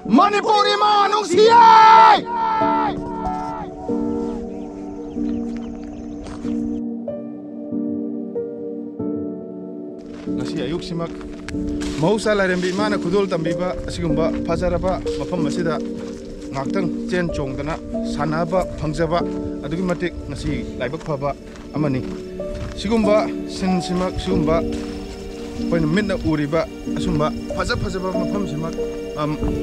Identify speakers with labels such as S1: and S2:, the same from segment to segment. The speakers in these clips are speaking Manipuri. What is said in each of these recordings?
S1: Manipuri ma Nungsiye! Nasi ayuk simak mau salah rembi mana kudul tambiba asigumba fajaraba mafam masida ngaktang chen chong dana sanaba phangjaba adugi matik nasi laibak phaba amani sigumba sin simak sigumba point minna uriba asumba fajaba mafam simak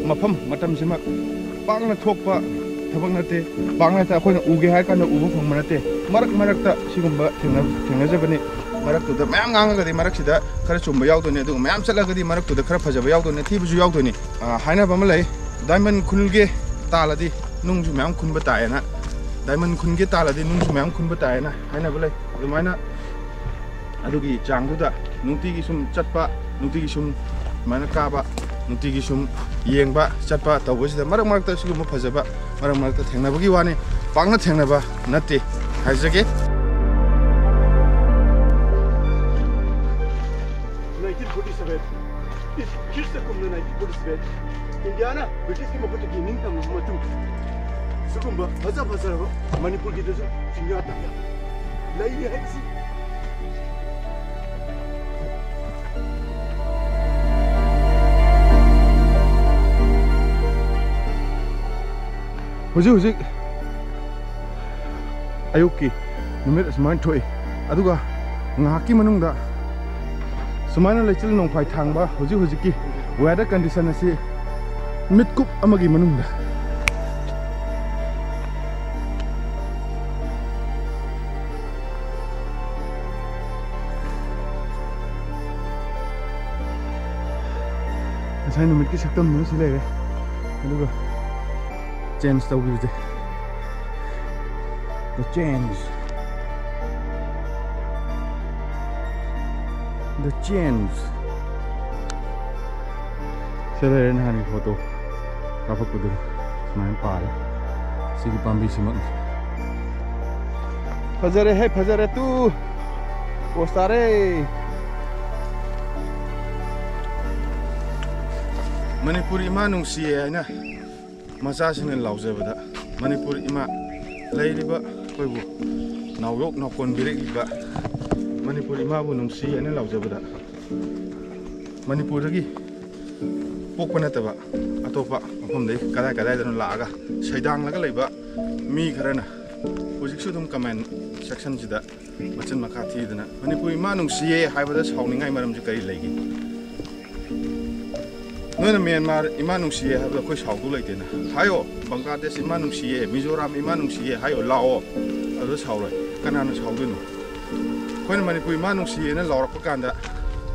S1: mafam matam simak bangna thokpa thabak nate bangna ta khoina uge hai kana ubu phangma nate marak sigumba thengna jabani marak tuda mayam nganga gadi marak sida khara chumba yaudone adu mayam chala gadi marak tuda khara phajaba yaudone thibuju yaudone haina bama lai diamond khulge taladi nungju mayam khunba taena diamond khunge taladi nungju mayam khunba taena haina balai adumaina adugi changduda nungti gi sum chatpa nungti gi sum mana kaba nungti gi sum yengba chatpa tawbosida marak ta sigum phajaba marak ta thengnabagi wani pangna thengnaba natte haijage 1947 is kirsa kumna 1947 Indiana British ki makuta ki ning tam matu sukumba faza Manipur ki desu singa ta lai hai si Hujik ayuki numit asman thoi aduga ngaki manungda Sumana lechil nong phai thangba hujiki weather condition asi mitkup amagi manungda asai numit ki saktam nu sile aduga change tawbide the change the chains. Saya ren hani foto kapak kudu main paire. Sigi pambi simak. Fajare tu postare. Manipur ima Nungsiye na masa singen lauze bada. Manipur ima lairiba koibu nauyok nakon birek ba. Manipur ima bu Nungsiye na lauze bada. Manipur lagi pokpa nataba atopa mafamdai kadai dana laaga saidang laga leiba mi kharana hujiksu dum comment section sida machan makha thidana Manipur ima Nungsiye haibada sauningai maramji kari leigi noina Myanmar ima Nungsiye habda koi saudu leitena hayo Bangladesh ima Nungsiye Mizoram ima Nungsiye hayo Lao adu sauroi kanana sauduno koina Manipur ima Nungsiye na laurakpa kanda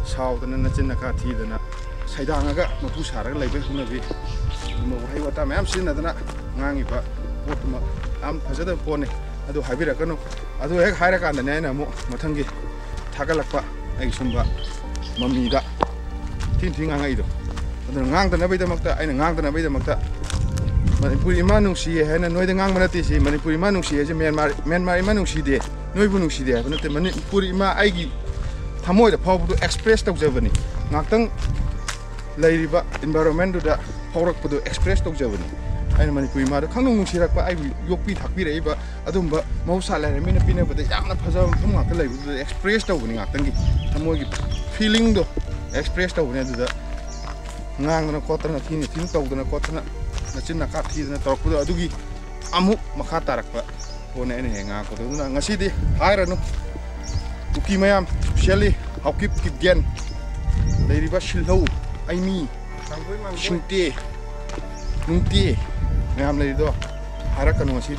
S1: saudana nachin nakha thidana Saidangaga mapu saraga laibe hunabi mo hai wata mayam sinadana ngangi ba potma am phajada pone adu haibira kanu adu hek haira kanda ne na mo mathangi thagalakpa ai sumba mamida tin ngangai do adu ngangdana bai damakta aina ngangdana bai damakta Manipur ima Nungsiye hena noida ngang manati si Manipur ima Nungsiye je Myanmar ima Nungside noibu Nungside banate Manipur ima aigi thamoida phawbu express tawjabani ngaktang Lairiba environment da horak pudu express tok jawani aina Manipur ima da khangnu nungsirak pa ai yokpi thakpi reiba adumba mausa lai mina pina bada yamna phajam thum ngak lai bu express tok ni ngak tangi thamogi feeling do express tok ne da ngang na khotna thini thin tok dana khotna nachin na ka thi dana tok pudu adugi amuk makha tarakpa pone ene henga ko duna ngasi di hairanu Kuki mayam specially hawkip kipgen lairiba shilhau Aimi, shungti, nungti, ngam lagi do, harakan masih.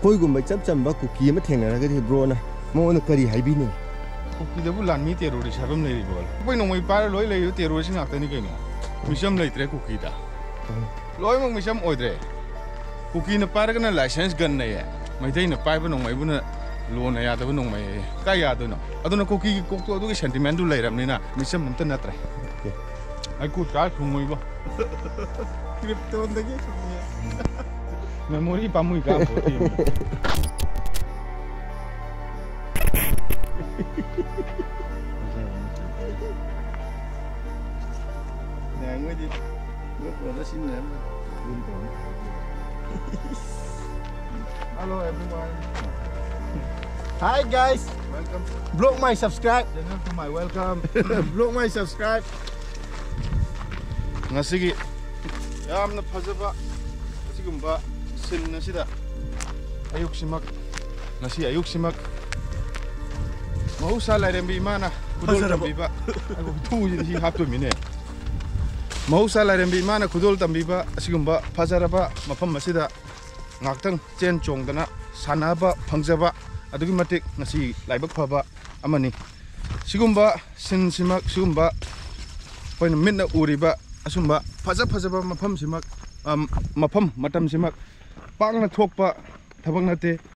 S1: Koi gumbai cap ba Kuki ma thengna ga di bro na, mo na kari haibi ni. Kuki da bulan mi terrorist habam lagi bol. Koi nongmei paire loi lagi terrorist ngak tani kaino. Meecham leitre Kuki da. Loi mang meecham oidre. Kuki na paire kana license gun na ya. Mai dai na paire nongmei bu na Loina ya da nongmei ka ya do no aduna Kuki ki kokto adu ki sentiment du leiram ni na meecham namta natre ai ku ta khumoi ba crypto ndagi memory pamui ka boti
S2: ngồi đi bước vào nó xin em buồn tổn.
S1: Hello everyone.
S2: Hi guys,
S1: Welcome.
S2: block my subscribe.
S1: Channel to my welcome.
S2: block my subscribe.
S1: ngasi기 yamna phajaba asigumba sin asida ayuksimak ngasi ayuksimak mahausa lairembi imana kudol tambiba ago tuji hi hapto mine mahausa lairembi imana kudol tambiba asigumba phajaraba mafam asida ngaktang chen chongdana sanaba phangjaba adugi matik ngasi laibak phaba amani sigumba sin simak sigumba poin minna uriba asumba phajaba mafam simak mafam matam simak pangna thokpa thabak nate